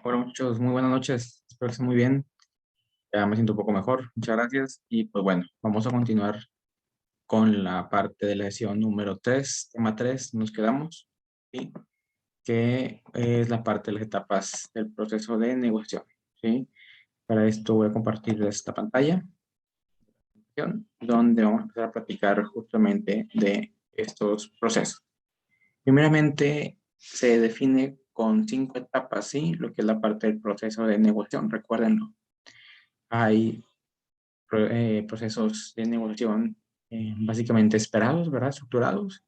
Hola muchachos, muy buenas noches. Espero que estén muy bien. Ya me siento un poco mejor. Muchas gracias. Y pues bueno, vamos a continuar con la parte de la sesión número 3, tema 3. Nos quedamos, ¿sí? Que es la parte de las etapas del proceso de negociación, ¿sí? Para esto voy a compartir esta pantalla, donde vamos a empezar a platicar justamente de estos procesos. Primeramente, se define con 5 etapas, ¿sí? Lo que es la parte del proceso de negociación, recuérdenlo. Hay procesos de negociación básicamente esperados, ¿verdad? Estructurados,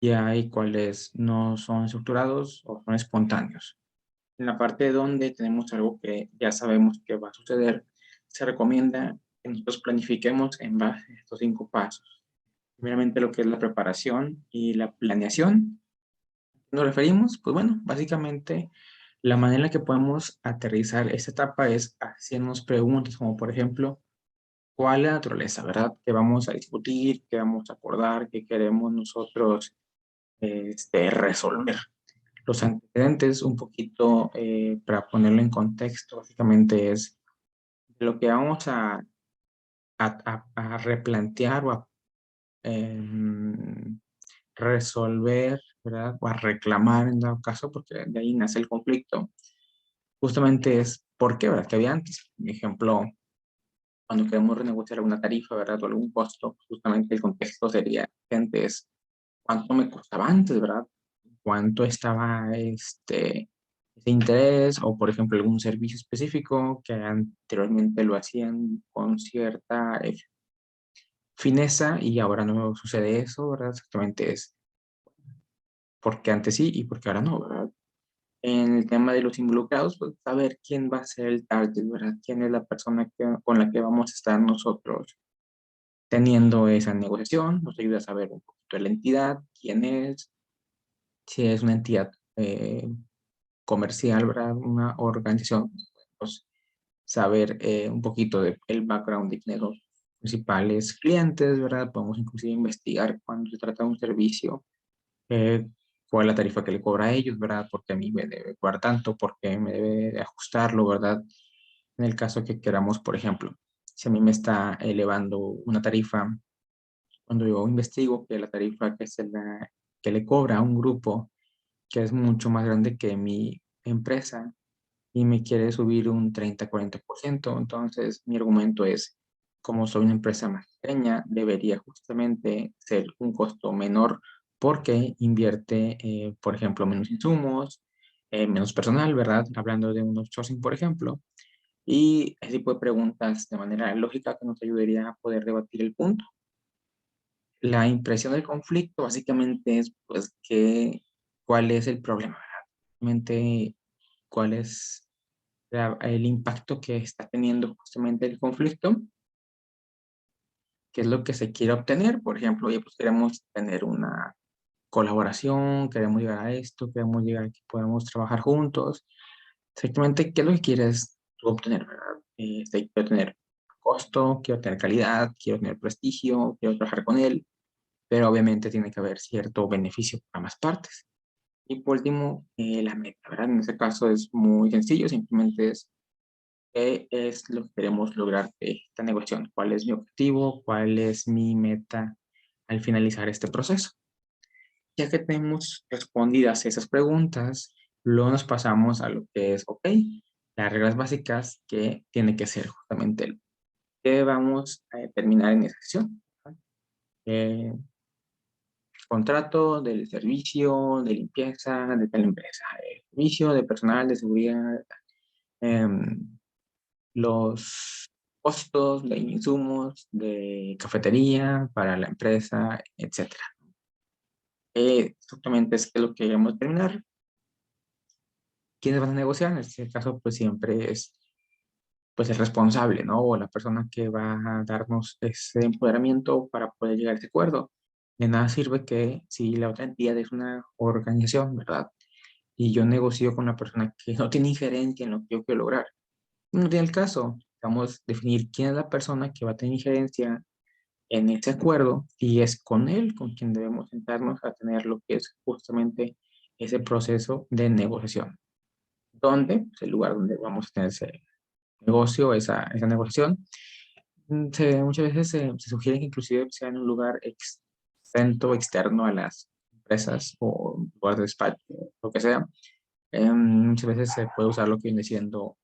y hay cuales no son estructurados o son espontáneos. En la parte donde tenemos algo que ya sabemos que va a suceder, se recomienda que nosotros planifiquemos en base a estos 5 pasos. Primeramente lo que es la preparación y la planeación. ¿Nos referimos? Pues bueno, básicamente la manera en la que podemos aterrizar esta etapa es haciéndonos preguntas como por ejemplo, ¿cuál es la naturaleza, verdad? ¿Qué vamos a discutir? ¿Qué vamos a acordar? ¿Qué queremos nosotros resolver? Los antecedentes, un poquito para ponerlo en contexto, básicamente es lo que vamos a replantear o a em, resolver, ¿verdad? O a reclamar en dado caso, porque de ahí nace el conflicto. Justamente es por qué, ¿verdad? Que había antes. Por ejemplo, cuando queremos renegociar alguna tarifa, ¿verdad? O algún costo, justamente el contexto sería que antes, ¿cuánto me costaba antes, verdad? ¿Cuánto estaba ese interés? O, por ejemplo, algún servicio específico que anteriormente lo hacían con cierta fineza y ahora no sucede eso, ¿verdad? Exactamente es porque antes sí y porque ahora no, ¿verdad? En el tema de los involucrados, pues saber quién va a ser el target, ¿verdad? ¿Quién es la persona con la que vamos a estar nosotros teniendo esa negociación? Nos ayuda a saber un poquito de la entidad, quién es, si es una entidad comercial, ¿verdad? Una organización, pues saber un poquito del background de quiénes son los principales clientes, ¿verdad? Podemos inclusive investigar cuando se trata de un servicio, eh, cuál es la tarifa que le cobra a ellos, ¿verdad? Porque a mí me debe cobrar tanto, porque me debe de ajustarlo, ¿verdad? En el caso que queramos, por ejemplo, si a mí me está elevando una tarifa, cuando yo investigo que la tarifa que le cobra a un grupo que es mucho más grande que mi empresa y me quiere subir un 30-40%, entonces mi argumento es, como soy una empresa más pequeña, debería justamente ser un costo menor porque invierte, por ejemplo, menos insumos, menos personal, ¿verdad? Hablando de un outsourcing, por ejemplo, y ese tipo de preguntas de manera lógica que nos ayudaría a poder debatir el punto. La impresión del conflicto básicamente es, pues, cuál es el problema, ¿verdad? Realmente, cuál es el impacto que está teniendo justamente el conflicto, qué es lo que se quiere obtener. Por ejemplo, oye, pues queremos tener una colaboración, queremos llegar a esto, queremos llegar a que podamos trabajar juntos. Exactamente, ¿qué es lo que quieres tú obtener, verdad? Quiero tener costo, quiero tener calidad, quiero tener prestigio, quiero trabajar con él, pero obviamente tiene que haber cierto beneficio para ambas partes. Y por último, la meta, ¿verdad? En este caso es muy sencillo, simplemente es qué es lo que queremos lograr de esta negociación, cuál es mi objetivo, cuál es mi meta al finalizar este proceso. Ya que tenemos respondidas esas preguntas, luego nos pasamos a lo que es, ok, las reglas básicas que tiene que ser justamente el que vamos a determinar en esa sesión. Eh, Contrato del servicio de limpieza de tal empresa, servicio de personal de seguridad, em, los costos de insumos de cafetería para la empresa, etcétera. Exactamente es que lo que queremos determinar. ¿Quiénes van a negociar? En este caso, pues siempre es pues el responsable, ¿no? O la persona que va a darnos ese empoderamiento para poder llegar a ese acuerdo. De nada sirve que si la otra entidad es una organización, ¿verdad? Y yo negocio con una persona que no tiene injerencia en lo que yo quiero lograr. No tiene el caso. Vamos a definir quién es la persona que va a tener injerencia en ese acuerdo y es con él con quien debemos sentarnos a tener lo que es justamente ese proceso de negociación. donde, pues, el lugar donde vamos a tener ese negocio, esa negociación. Muchas veces se sugiere que inclusive sea en un lugar exento, externo a las empresas o lugar de despacho, lo que sea. Muchas veces se puede usar lo que viene siendo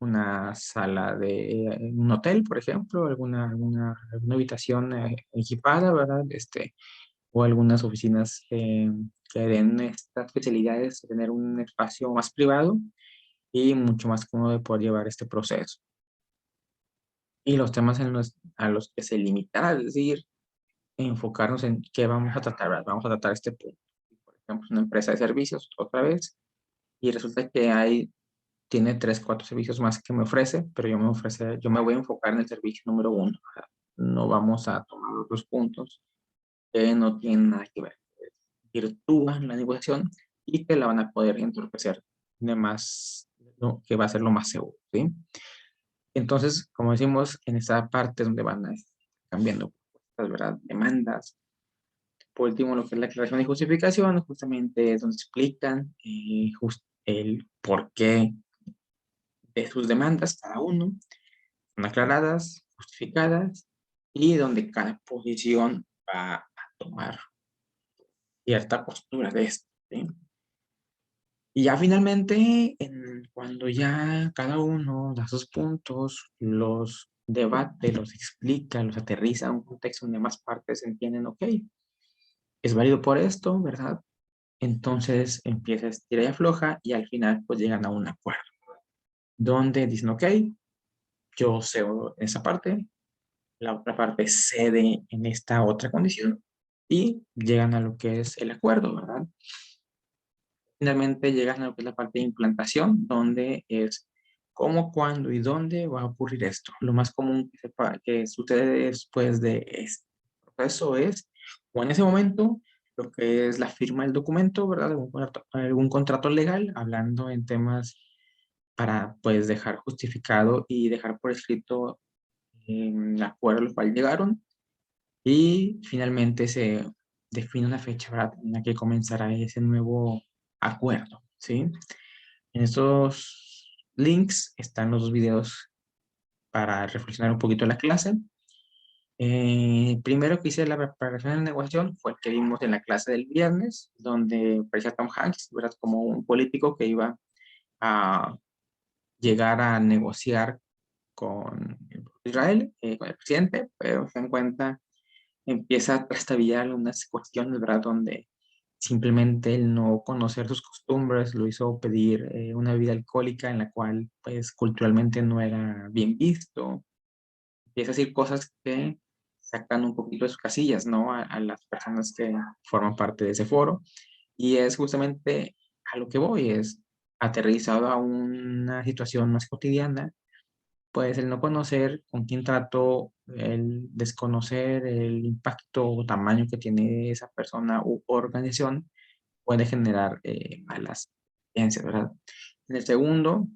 una sala de un hotel, por ejemplo, alguna habitación equipada, ¿verdad? O algunas oficinas que den estas especialidades, de tener un espacio más privado y mucho más cómodo de poder llevar este proceso. Y los temas a los que se limitará, es decir, enfocarnos en qué vamos a tratar, ¿verdad? Vamos a tratar este punto. Por ejemplo, una empresa de servicios, otra vez, y resulta que tiene 3, 4 servicios más que me ofrece, pero yo me voy a enfocar en el servicio número uno. No vamos a tomar otros puntos que no tienen nada que ver. Virtúan la negociación y que la van a poder entorpecer de más, que va a ser lo más seguro, ¿sí? Entonces, como decimos, en esta parte donde van a estar cambiando las ¿verdad? Demandas. Por último, lo que es la aclaración y justificación, justamente es donde explican el porqué de sus demandas, cada uno, son aclaradas, justificadas, y donde cada posición va a tomar cierta postura de esto, ¿sí? Y ya finalmente, cuando ya cada uno da sus puntos, los debate, los explica, los aterriza a un contexto donde más partes entienden, ok, es válido por esto, ¿verdad? Entonces empieza a estirar y afloja y al final pues llegan a un acuerdo, donde dicen, ok, yo cedo en esa parte, la otra parte cede en esta otra condición y llegan a lo que es el acuerdo, ¿verdad? Finalmente llegan a lo que es la parte de implantación, donde es cómo, cuándo y dónde va a ocurrir esto. Lo más común que sucede después de este proceso es, o en ese momento, lo que es la firma del documento, ¿verdad? Algún contrato legal, hablando en temas para, pues, dejar justificado y dejar por escrito el acuerdo al cual llegaron. Y finalmente se define una fecha, ¿verdad? En la que comenzará ese nuevo acuerdo, ¿sí? En estos links están los dos videos para reflexionar un poquito la clase. Primero que hice la preparación de la negociación fue el que vimos en la clase del viernes, donde aparecía Tom Hanks, ¿verdad? Como un político que iba a llegar a negociar con Israel, con el presidente, pero se dan cuenta, empieza a trastabillar unas cuestiones, ¿verdad? Donde simplemente el no conocer sus costumbres lo hizo pedir una bebida alcohólica en la cual, pues, culturalmente no era bien visto. Empieza a decir cosas que sacan un poquito de sus casillas, ¿no? A las personas que forman parte de ese foro. Y es justamente a lo que voy, es aterrizado a una situación más cotidiana, pues el no conocer con quién trato, el desconocer el impacto o tamaño que tiene esa persona u organización, puede generar malas experiencias, ¿verdad? En el segundo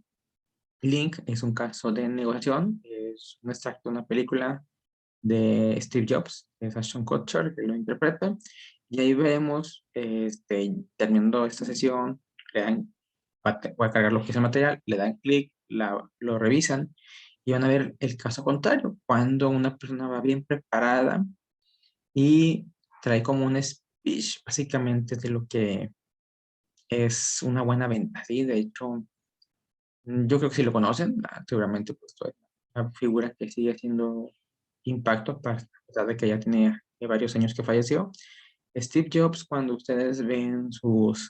link es un caso de negociación, es un extracto de una película de Steve Jobs, que es Ashton Kutcher, que lo interpreta, y ahí vemos, terminando esta sesión, le dan, va a cargar lo que es el material, le dan clic, lo revisan, y van a ver el caso contrario, cuando una persona va bien preparada y trae como un speech, básicamente, de lo que es una buena venta, ¿sí? De hecho, yo creo que si lo conocen, seguramente pues toda una figura que sigue haciendo impacto a pesar de que ya tiene varios años que falleció. Steve Jobs, cuando ustedes ven sus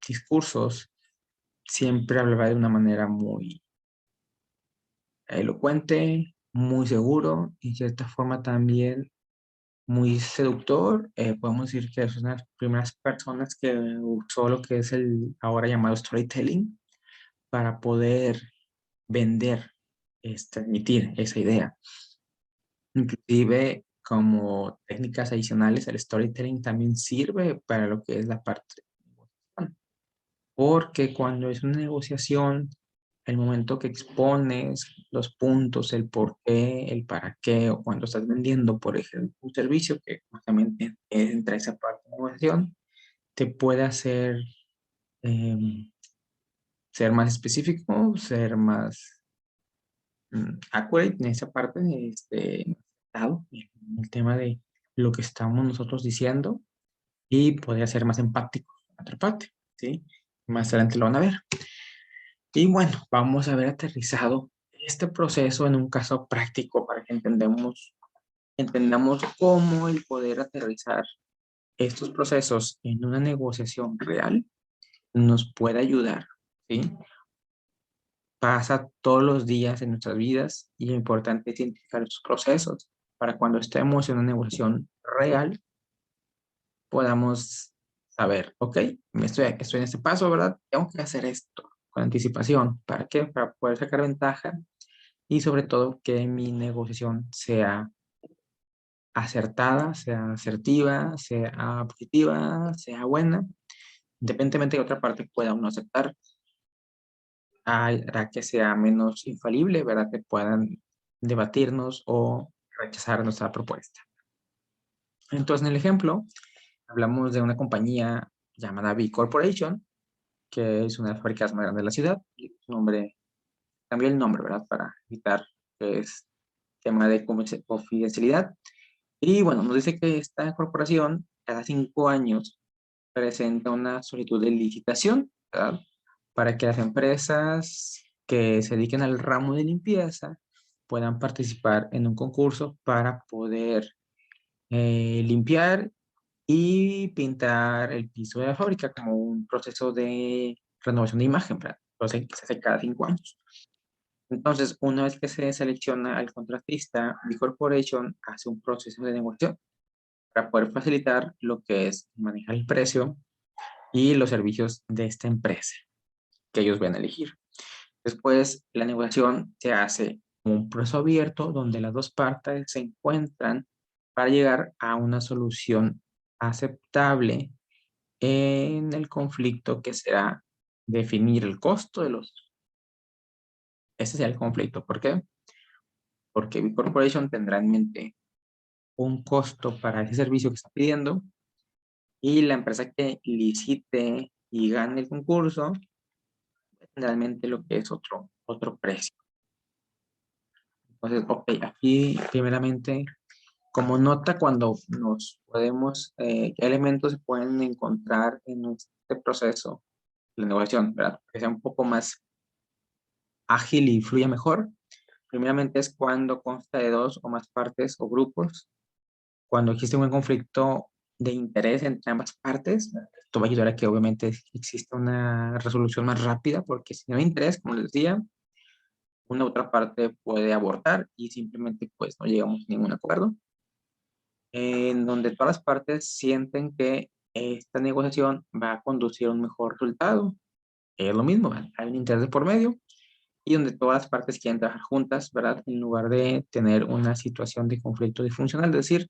discursos, siempre hablaba de una manera muy elocuente, muy seguro y de cierta forma también muy seductor. Podemos decir que es una de las primeras personas que usó lo que es el ahora llamado storytelling para poder vender, transmitir esa idea. Inclusive como técnicas adicionales, el storytelling también sirve para lo que es la parte de negociación. Porque cuando es una negociación, el momento que expones los puntos, el por qué, el para qué, o cuando estás vendiendo, por ejemplo, un servicio que justamente entra esa parte de negociación, te puede hacer ser más específico, ser más accurate en esa parte, dado en el tema de lo que estamos nosotros diciendo y poder ser más empático en otra parte, ¿sí? Más adelante lo van a ver. Y bueno, vamos a ver aterrizado este proceso en un caso práctico para que entendamos cómo el poder aterrizar estos procesos en una negociación real nos puede ayudar, ¿sí? Pasa todos los días en nuestras vidas y lo importante es identificar esos procesos para cuando estemos en una negociación real podamos saber, ok, estoy en este paso, ¿verdad? Tengo que hacer esto con anticipación. ¿Para qué? Para poder sacar ventaja y sobre todo que mi negociación sea acertada, sea asertiva, sea positiva, sea buena, independientemente de otra parte pueda uno aceptar, hará que sea menos infalible, ¿verdad? Que puedan debatirnos o rechazar nuestra propuesta. Entonces, en el ejemplo, hablamos de una compañía llamada B Corporation, que es una de las fábricas más grandes de la ciudad. Su nombre, cambió el nombre, ¿verdad? Para evitar que es tema de confidencialidad. Y bueno, nos dice que esta corporación cada 5 años presenta una solicitud de licitación, ¿verdad? Para que las empresas que se dediquen al ramo de limpieza puedan participar en un concurso para poder limpiar y pintar el piso de la fábrica como un proceso de renovación de imagen, ¿verdad? Entonces, se hace cada 5 años. Entonces, una vez que se selecciona al contratista, B Corporation hace un proceso de negociación para poder facilitar lo que es manejar el precio y los servicios de esta empresa que ellos van a elegir. Después, la negociación se hace como un proceso abierto donde las dos partes se encuentran para llegar a una solución aceptable en el conflicto que será definir el costo de los... Ese será el conflicto. ¿Por qué? Porque B Corporation tendrá en mente un costo para ese servicio que está pidiendo y la empresa que licite y gane el concurso, generalmente lo que es otro precio. Entonces, ok, aquí primeramente, como nota cuando nos podemos, qué elementos se pueden encontrar en este proceso de negociación, ¿verdad? Que sea un poco más ágil y fluya mejor. Primeramente es cuando consta de dos o más partes o grupos, cuando existe un conflicto de interés entre ambas partes, esto va a ayudar a que obviamente exista una resolución más rápida, porque si no hay interés, como les decía, una u otra parte puede abortar y simplemente pues no llegamos a ningún acuerdo, en donde todas las partes sienten que esta negociación va a conducir a un mejor resultado. Es lo mismo, hay un interés de por medio y donde todas las partes quieren trabajar juntas, ¿verdad? En lugar de tener una situación de conflicto disfuncional, es decir,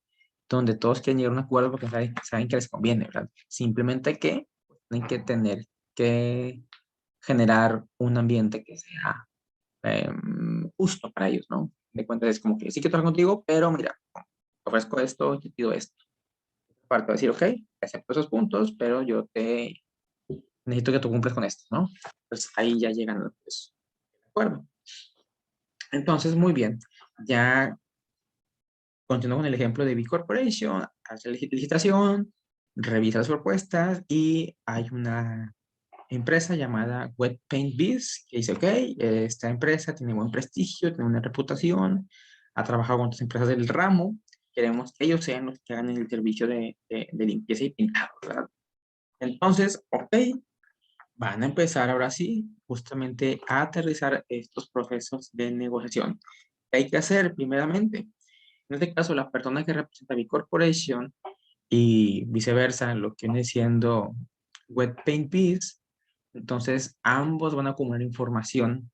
donde todos quieren llegar a un acuerdo porque saben que les conviene, ¿verdad? Simplemente que tienen que tener que generar un ambiente que sea justo para ellos, ¿no? De cuentas es como que sí que trabajo contigo, pero mira, ofrezco esto, yo te pido esto. Aparte de decir, ok, acepto esos puntos, pero yo te necesito que tú cumplas con esto, ¿no? Pues ahí ya llegan pues, de acuerdo. Entonces, muy bien. Ya continúo con el ejemplo de B Corporation, hace la licitación, revisa las propuestas y hay una empresa llamada Wet Paint Biz que dice, ok, esta empresa tiene buen prestigio, tiene una reputación, ha trabajado con otras empresas del ramo, queremos que ellos sean los que hagan el servicio de limpieza y pintado, ¿verdad? Entonces, ok, van a empezar ahora sí justamente a aterrizar estos procesos de negociación. ¿Qué hay que hacer primeramente? En este caso, la persona que representa B Corporation y viceversa, lo que viene siendo Wet Paint Biz, entonces ambos van a acumular información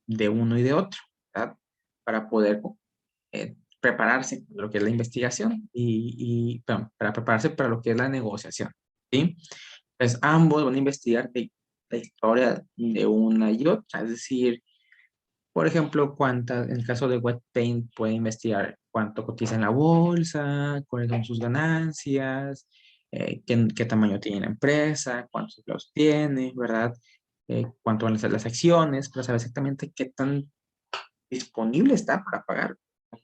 de uno y de otro, ¿verdad? Para poder prepararse para lo que es la investigación perdón, para prepararse para lo que es la negociación, ¿sí? Entonces ambos van a investigar la historia de una y otra, es decir, por ejemplo, en el caso de Wet Paint puede investigar cuánto cotiza en la bolsa, cuáles son sus ganancias, qué tamaño tiene la empresa, cuántos empleados tiene, ¿verdad? cuánto van las acciones, para saber exactamente qué tan disponible está para pagar,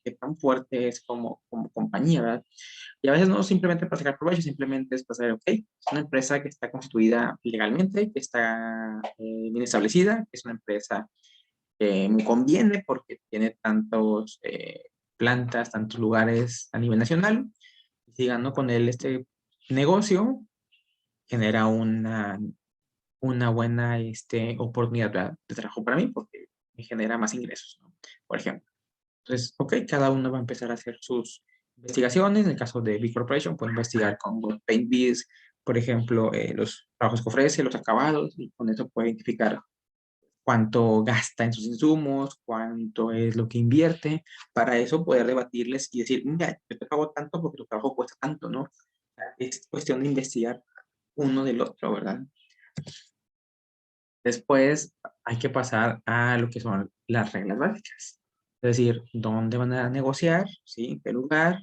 qué tan fuerte es como compañía, ¿verdad? Y a veces no simplemente para sacar provecho, simplemente es para saber, ok, es una empresa que está constituida legalmente, que está bien establecida, que es una empresa que me conviene porque tiene tantos plantas, tantos lugares a nivel nacional. Si gano con él este negocio, genera una buena oportunidad, ¿verdad?, de trabajo para mí porque me genera más ingresos, ¿no? Por ejemplo. Entonces, ok, cada uno va a empezar a hacer sus investigaciones. En el caso de Big Corporation, puede investigar con Paintbiz, por ejemplo, los trabajos que ofrece, los acabados, y con eso puede identificar cuánto gasta en sus insumos, cuánto es lo que invierte. Para eso poder debatirles y decir, mira, yo te pago tanto porque tu trabajo cuesta tanto, ¿no? Es cuestión de investigar uno del otro, ¿verdad? Después hay que pasar a lo que son las reglas básicas. Es decir, dónde van a negociar, ¿sí? ¿En qué lugar?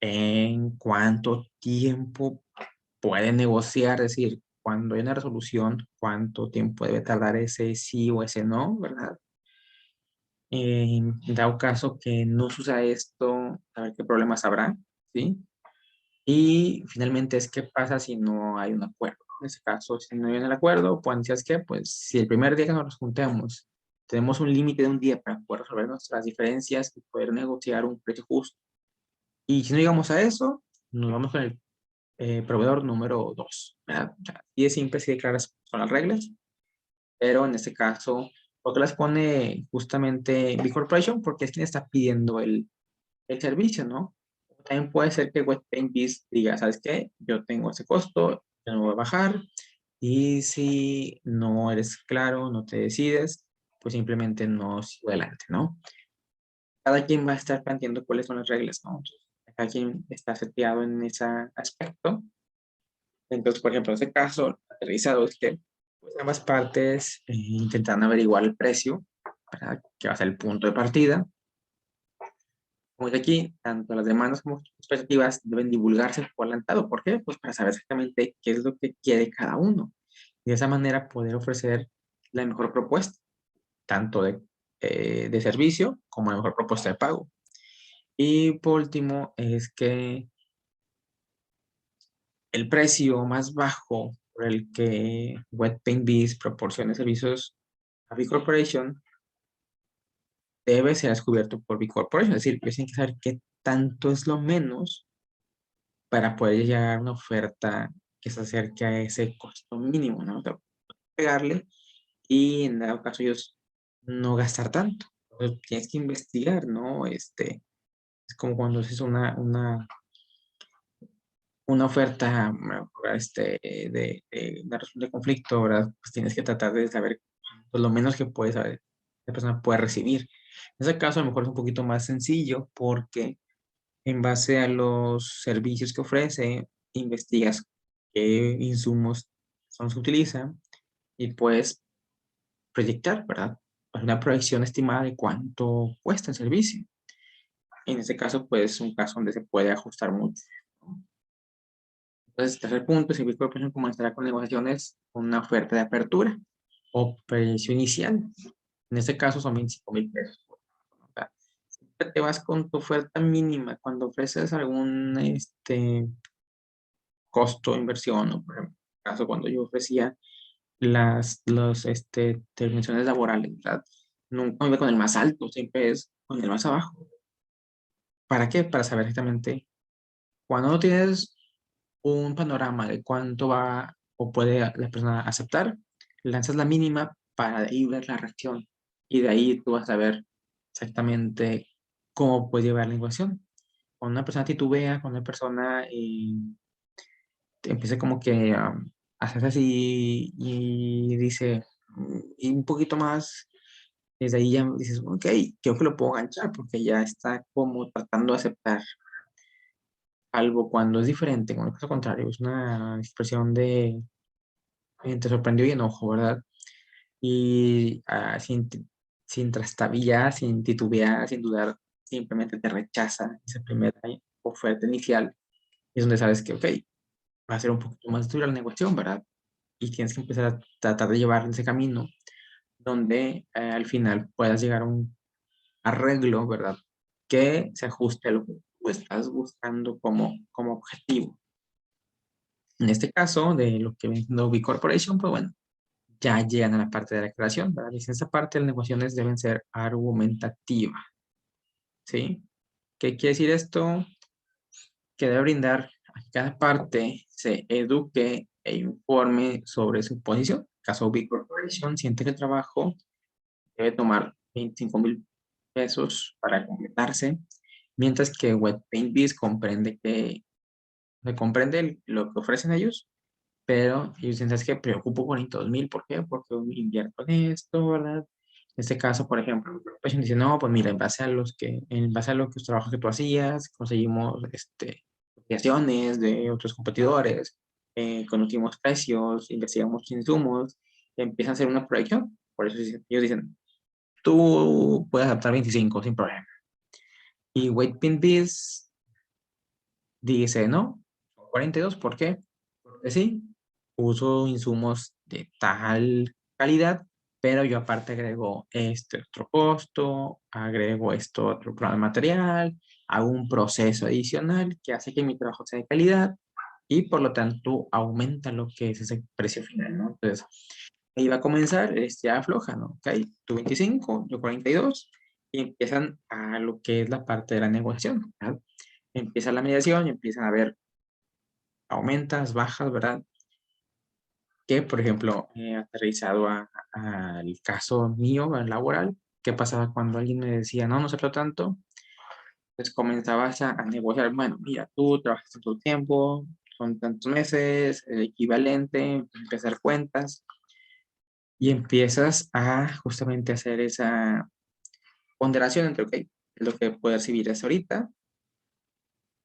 ¿En cuánto tiempo pueden negociar? Es decir, cuando hay una resolución, ¿cuánto tiempo debe tardar ese sí o ese no, ¿verdad? Dado caso que no se usa esto, a ver qué problemas habrá, ¿sí? Y finalmente es qué pasa si no hay un acuerdo. En ese caso, si no hay un acuerdo, pues decías que, pues si el primer día que nos juntemos tenemos un límite de un día para poder resolver nuestras diferencias y poder negociar un precio justo. Y si no llegamos a eso, nos vamos con el proveedor número 2, ¿verdad? O sea, y es simple, sí, claras son las reglas, pero en este caso, ¿por qué las pone justamente Big Corporation? Porque es quien está pidiendo el servicio, ¿no? También puede ser que Webpaintbiz diga, ¿sabes qué? Yo tengo ese costo, yo no voy a bajar. Y si no eres claro, no te decides, pues simplemente no sigo adelante, ¿no? Cada quien va a estar planteando cuáles son las reglas, ¿no? Entonces, cada quien está seteado en ese aspecto. Entonces, por ejemplo, en este caso, aterrizado es que pues, ambas partes intentan averiguar el precio, ¿verdad?, que va a ser el punto de partida. Como dice aquí, tanto las demandas como las expectativas deben divulgarse por adelantado. ¿Por qué? Pues para saber exactamente qué es lo que quiere cada uno. Y de esa manera poder ofrecer la mejor propuesta, tanto de servicio como la mejor propuesta de pago. Y por último, es que el precio más bajo por el que Webpaintbiz proporciona servicios a B Corporation debe ser descubierto por B Corporation. Es decir, ellos tienen que saber qué tanto es lo menos para poder llegar a una oferta que se acerque a ese costo mínimo, ¿no? O sea, pegarle y en dado caso ellos no gastar tanto. Entonces, tienes que investigar, ¿no? Es como cuando haces una oferta de resolución de conflicto, ¿verdad? Pues tienes que tratar de saber pues, lo menos que puede saber, la persona puede recibir. En ese caso, a lo mejor es un poquito más sencillo porque en base a los servicios que ofrece, investigas qué insumos son los que utilizan y puedes proyectar, ¿verdad? Pues, una proyección estimada de cuánto cuesta el servicio. En este caso, pues, es un caso donde se puede ajustar mucho, ¿no? Entonces, tercer punto, si Bitcoin Corporation comenzará con negociaciones con una oferta de apertura o precio inicial. En este caso son 25,000 pesos. O sea, siempre te vas con tu oferta mínima cuando ofreces algún costo, inversión, o por ejemplo, en el caso cuando yo ofrecía los terminaciones laborales, ¿verdad? Nunca me iba con el más alto, siempre es con el más abajo. ¿Para qué? Para saber exactamente cuando no tienes un panorama de cuánto va o puede la persona aceptar, lanzas la mínima para de ahí ver la reacción. Y de ahí tú vas a ver exactamente cómo puede llevar la negociación. Cuando una persona titubea, cuando una persona empieza como que a hacer así y dice, y un poquito más, desde ahí ya dices, ok, creo que lo puedo ganchar porque ya está como tratando de aceptar algo cuando es diferente, con el caso contrario, es una expresión de te sorprendió y enojo, ¿verdad? Y sin trastabillar, sin titubear, sin dudar, simplemente te rechaza esa primera oferta inicial. Es donde sabes que, ok, va a ser un poquito más dura la negociación, ¿verdad? y tienes que empezar a tratar de llevar ese camino donde al final puedas llegar a un arreglo, ¿verdad? Que se ajuste a lo que tú estás buscando como objetivo. En este caso, de lo que viene siendo B Corporation, pues bueno, ya llegan a la parte de la creación, ¿verdad? Y en esa parte las negociaciones deben ser argumentativas, ¿sí? ¿Qué quiere decir esto? Que debe brindar a que cada parte se eduque e informe sobre su posición. En caso B Corporation siente que el trabajo debe tomar 25,000 pesos para completarse, mientras que Webpaint comprende que se comprende lo que ofrecen ellos, pero ellos dicen, ¿sabes qué? Preocupo 42,000, ¿por qué? Porque invierto en esto, ¿verdad? En este caso, por ejemplo, pues dice, no, pues mira, en base a los trabajos que tú hacías, conseguimos cotizaciones de otros competidores, conocimos precios, investigamos insumos, empiezan a hacer una proyección. Por eso ellos dicen, tú puedes adaptar 25 sin problema. Y Wait Biz dice, no, 42, ¿por qué? Porque sí, uso insumos de tal calidad, pero yo aparte agrego este otro costo, agrego esto otro programa de material, hago un proceso adicional que hace que mi trabajo sea de calidad y por lo tanto aumenta lo que es ese precio final, ¿no? Entonces, ahí va a comenzar, ya afloja, ¿no? Ok, tú 25, yo 42, y empiezan a lo que es la parte de la negociación, ¿verdad? Empieza la mediación y empiezan a ver aumentas, bajas, ¿verdad? Que, por ejemplo, aterrizado al caso mío, al laboral, ¿qué pasaba cuando alguien me decía, no, no se tanto? Pues comenzabas a negociar, bueno, mira, tú trabajas tanto tiempo, son tantos meses, el equivalente, empezar cuentas, y empiezas a justamente hacer esa ponderación entre, ok, lo que puedo recibir es ahorita,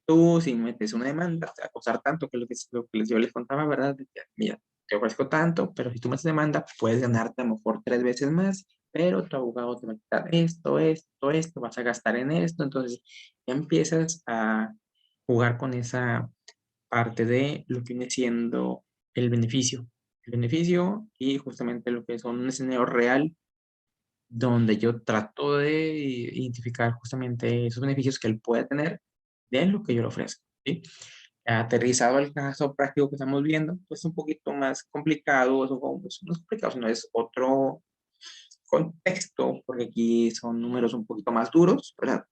tú si metes una demanda, te va a costar tanto, que es lo que yo les contaba, ¿verdad? De que, mira, te ofrezco tanto, pero si tú metes demanda, puedes ganarte a lo mejor 3 veces más, pero tu abogado te va a quitar esto, vas a gastar en esto, entonces ya empiezas a jugar con esa parte de lo que viene siendo el beneficio y justamente lo que son un escenario real donde yo trato de identificar justamente esos beneficios que él puede tener de lo que yo le ofrezco, ¿sí? Aterrizado al caso práctico que estamos viendo, pues un poquito más complicado, pues, no es complicado, sino es otro contexto, porque aquí son números un poquito más duros, ¿verdad?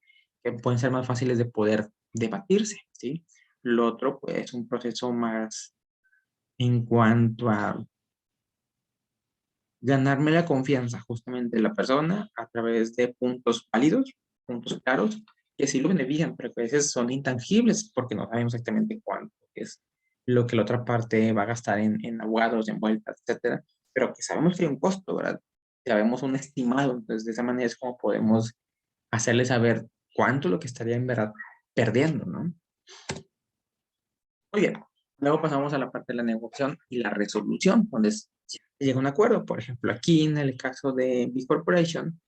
Que pueden ser más fáciles de poder debatirse, ¿sí? Lo otro, pues, un proceso más en cuanto a ganarme la confianza justamente de la persona a través de puntos válidos, puntos claros, que sí lo benefician, pero que a veces son intangibles porque no sabemos exactamente cuánto es lo que la otra parte va a gastar en abogados, en vueltas, etcétera, pero que sabemos que hay un costo, ¿verdad? Sabemos un estimado, entonces de esa manera es como podemos hacerle saber cuánto lo que estaría en verdad perdiendo, ¿no? Muy bien. Luego pasamos a la parte de la negociación y la resolución, donde se llega a un acuerdo. Por ejemplo, aquí en el caso de Big Corporation,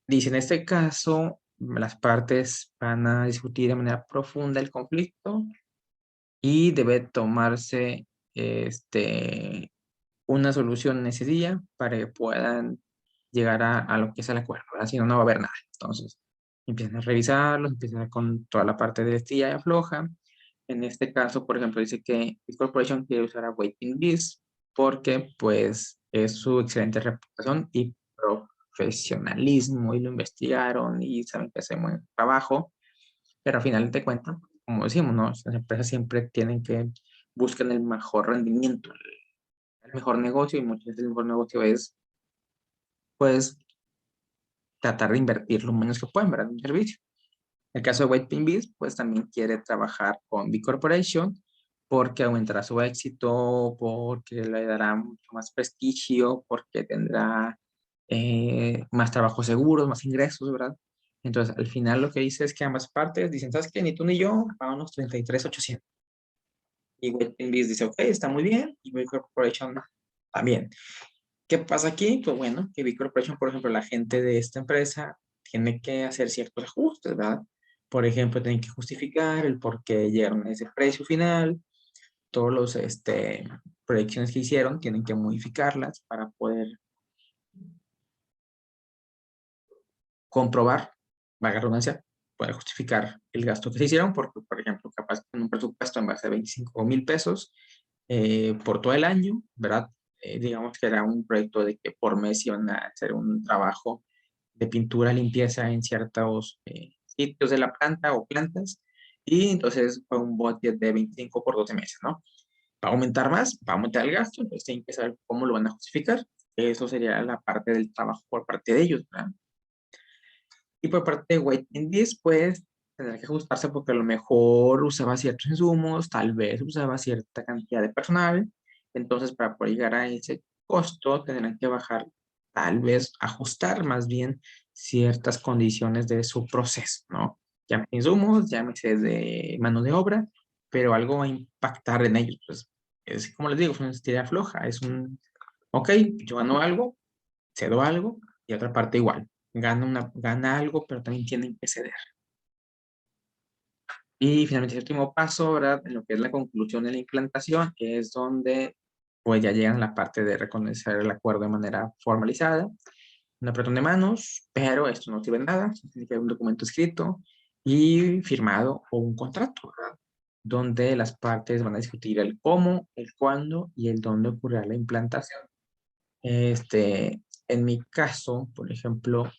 dice en este caso, las partes van a discutir de manera profunda el conflicto y debe tomarse una solución en ese día para que puedan llegar a lo que es el acuerdo, ¿verdad? Si no, no va a haber nada. Entonces, empiezan a revisarlos, empiezan con toda la parte de estilla y afloja. En este caso, por ejemplo, dice que B Corporation quiere usar a Waiting Bees porque, pues, es su excelente reputación y profesionalismo y lo investigaron y saben que hace buen trabajo, pero al final te cuentan, como decimos, ¿no? Las empresas siempre tienen que buscar el mejor rendimiento, el mejor negocio y muchas veces el mejor negocio es, pues, tratar de invertir lo menos que pueden, ¿verdad? En un servicio. El caso de White Bees, pues también quiere trabajar con B Corporation porque aumentará su éxito, porque le dará mucho más prestigio, porque tendrá más trabajos seguros, más ingresos, ¿verdad? Entonces, al final lo que dice es que ambas partes dicen, ¿sabes qué? Ni tú ni yo pagamos 33,800. Y White Bees dice, ok, está muy bien. Y B Corporation también. ¿Qué pasa aquí? Pues bueno, que B Corporation, por ejemplo, la gente de esta empresa tiene que hacer ciertos ajustes, ¿verdad? Por ejemplo, tienen que justificar el por qué llegaron a ese precio final, todos los proyecciones que hicieron, tienen que modificarlas para poder comprobar, valga la redundancia, poder justificar el gasto que se hicieron, porque, por ejemplo, capaz con un presupuesto en base a 25,000 pesos por todo el año, ¿verdad? Digamos que era un proyecto de que por mes iban a hacer un trabajo de pintura, limpieza en ciertos sitios de la planta o plantas, y entonces fue un budget de 25 por 12 meses, ¿no? Va a aumentar más, va a aumentar el gasto, entonces tienen que saber cómo lo van a justificar. Eso sería la parte del trabajo por parte de ellos, ¿verdad? Y por parte de White Indies, pues tendrá que ajustarse porque a lo mejor usaba ciertos insumos, tal vez usaba cierta cantidad de personal. Entonces, para poder llegar a ese costo, tendrán que bajar, tal vez ajustar más bien ciertas condiciones de su proceso, ¿no? Llámese insumos, llámese de mano de obra, pero algo va a impactar en ellos. Pues es como les digo, es una estira floja, es un, ok, yo gano algo, cedo algo, y otra parte igual gana algo, pero también tienen que ceder. Y finalmente el último paso, ¿verdad? En lo que es la conclusión de la implantación, que es donde pues ya llegan a la parte de reconocer el acuerdo de manera formalizada, un apretón de manos, pero esto no sirve de nada, tiene que haber un documento escrito y firmado o un contrato, ¿verdad? Donde las partes van a discutir el cómo, el cuándo y el dónde ocurrirá la implantación. En mi caso, por ejemplo,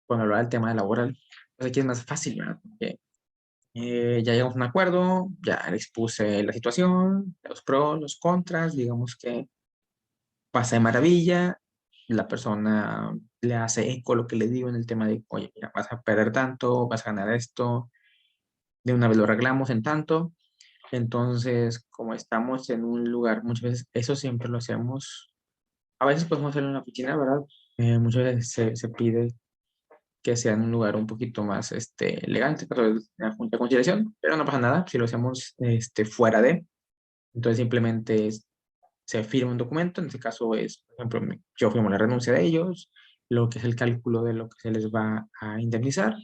cuando hablaba del tema laboral, pues aquí es más fácil, ¿verdad? Porque ya llegamos a un acuerdo, ya le expuse la situación, los pros, los contras, digamos que pasa de maravilla, la persona le hace eco lo que le digo en el tema de, oye, mira, vas a perder tanto, vas a ganar esto, de una vez lo arreglamos en tanto. Entonces, como estamos en un lugar, muchas veces eso siempre lo hacemos, a veces podemos hacerlo en la oficina, ¿verdad? Muchas veces se pide que sea en un lugar un poquito más elegante, pero es una junta de conciliación, pero no pasa nada si lo hacemos fuera de. Entonces simplemente se firma un documento, en este caso es, por ejemplo, yo firmo la renuncia de ellos, lo que es el cálculo de lo que se les va a indemnizar,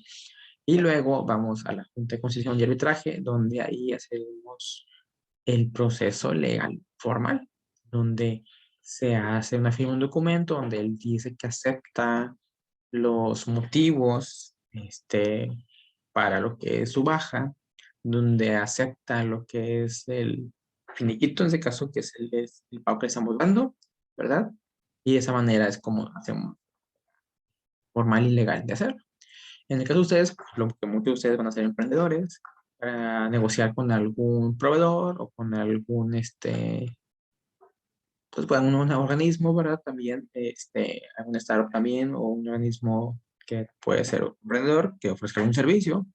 y luego vamos a la junta de conciliación y arbitraje, donde ahí hacemos el proceso legal formal, donde se hace una firma, un documento, donde él dice que acepta los motivos para lo que es su baja, donde acepta lo que es el finiquito, en ese caso, que es el pago que le estamos dando, ¿verdad? Y de esa manera es como hacemos formal y legal de hacerlo. En el caso de ustedes, lo que muchos de ustedes van a ser emprendedores, para negociar con algún proveedor o con algún pues bueno, un organismo, ¿verdad? También, algún startup también, o un organismo que puede ser un emprendedor que ofrezca un servicio.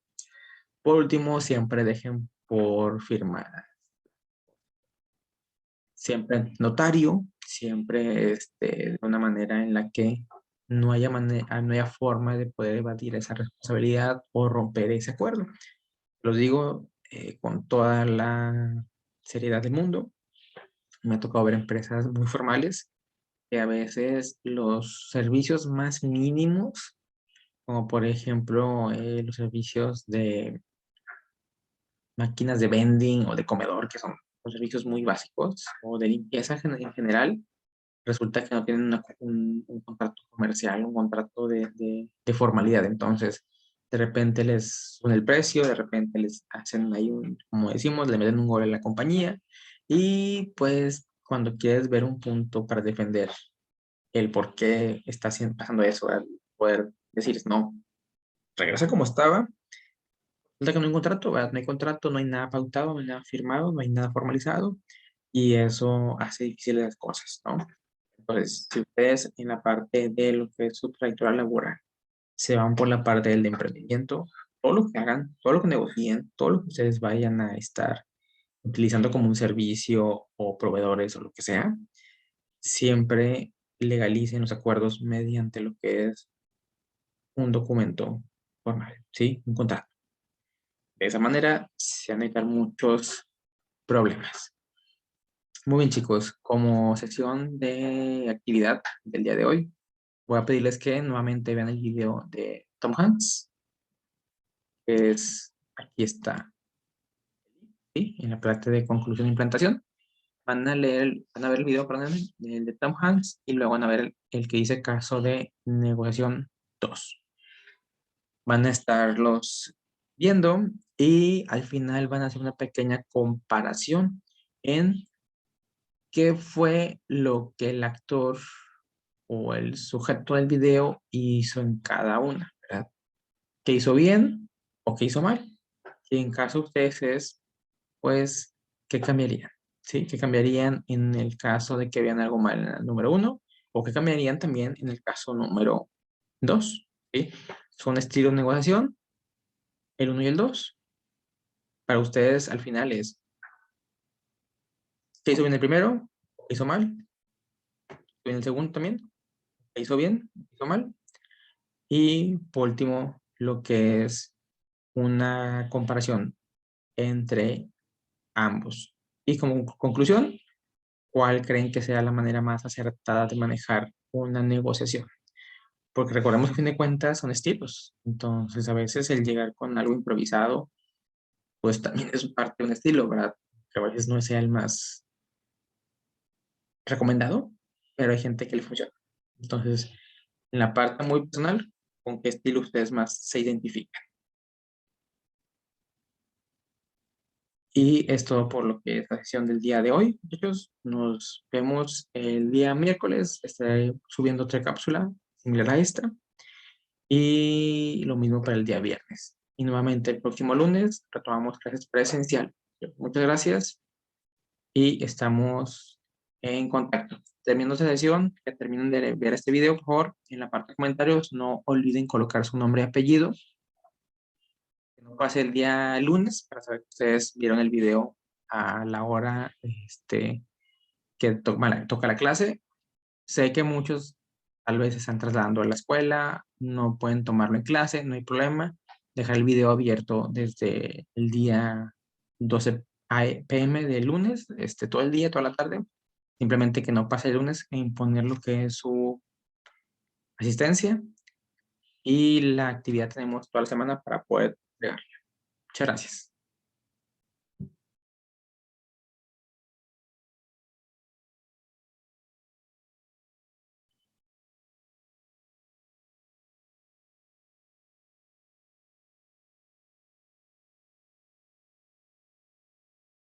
Por último, siempre dejen por firmar, siempre notario, siempre de una manera en la que no haya forma de poder evadir esa responsabilidad o romper ese acuerdo. Lo digo con toda la seriedad del mundo. Me ha tocado ver empresas muy formales que a veces los servicios más mínimos, como por ejemplo los servicios de máquinas de vending o de comedor, que son los servicios muy básicos, o de limpieza en general, resulta que no tienen un contrato comercial, un contrato de formalidad. Entonces, de repente les suben el precio, de repente les hacen ahí como decimos, le meten un gol a la compañía, y pues cuando quieres ver un punto para defender el por qué está pasando eso, al poder decir, no, regresa como estaba, resulta que no hay contrato, ¿verdad? No hay contrato, no hay nada pautado, no hay nada firmado, no hay nada formalizado, y eso hace difíciles las cosas, ¿no? Entonces, si ustedes en la parte de lo que es su trayectoria laboral se van por la parte del emprendimiento, todo lo que hagan, todo lo que negocien, todo lo que ustedes vayan a estar utilizando como un servicio o proveedores o lo que sea, siempre legalicen los acuerdos mediante lo que es un documento formal, ¿sí? Un contrato. De esa manera se van a evitar muchos problemas. Muy bien, chicos, como sección de actividad del día de hoy, voy a pedirles que nuevamente vean el video de Tom Hanks, que es, aquí está. ¿sí? En la parte de conclusión e implantación. Van a ver el video, perdón, el de Tom Hanks, y luego van a ver el que dice caso de negociación 2. Van a estarlos viendo y al final van a hacer una pequeña comparación en qué fue lo que el actor o el sujeto del video hizo en cada una, ¿verdad? ¿Qué hizo bien o qué hizo mal? Y en caso de ustedes es, pues, ¿qué cambiarían? ¿Sí? ¿Qué cambiarían en el caso de que vean algo mal en el número uno? ¿O qué cambiarían también en el caso número dos? ¿Sí? Son estilos de negociación, el uno y el dos. Para ustedes al final es, ¿qué hizo bien el primero? ¿Qué hizo mal? ¿Qué hizo bien el segundo también? ¿Qué hizo bien? ¿Qué hizo mal? Y por último, lo que es una comparación entre ambos. Y como conclusión, ¿cuál creen que sea la manera más acertada de manejar una negociación? Porque recordemos que a fin de cuentas son estilos. Entonces, a veces el llegar con algo improvisado, pues también es parte de un estilo, ¿verdad? Que a veces no sea el más recomendado, pero hay gente que le funciona. Entonces, en la parte muy personal, ¿con qué estilo ustedes más se identifican? Y es todo por lo que es la sesión del día de hoy, muchachos. Nos vemos el día miércoles. Estaré subiendo otra cápsula similar a esta. Y lo mismo para el día viernes. Y nuevamente el próximo lunes retomamos clases presencial. Muchas gracias y estamos en contacto. Terminando esta sesión, que terminen de ver este video, por favor, en la parte de comentarios no olviden colocar su nombre y apellido. Que no pase el día lunes para saber que ustedes vieron el video a la hora que toca la clase. Sé que muchos tal vez se están trasladando a la escuela, no pueden tomarlo en clase, no hay problema. Dejar el video abierto desde el día 12 p.m. de lunes, todo el día, toda la tarde. Simplemente que no pase el lunes e imponer lo que es su asistencia y la actividad tenemos toda la semana para poder llegar. Muchas gracias.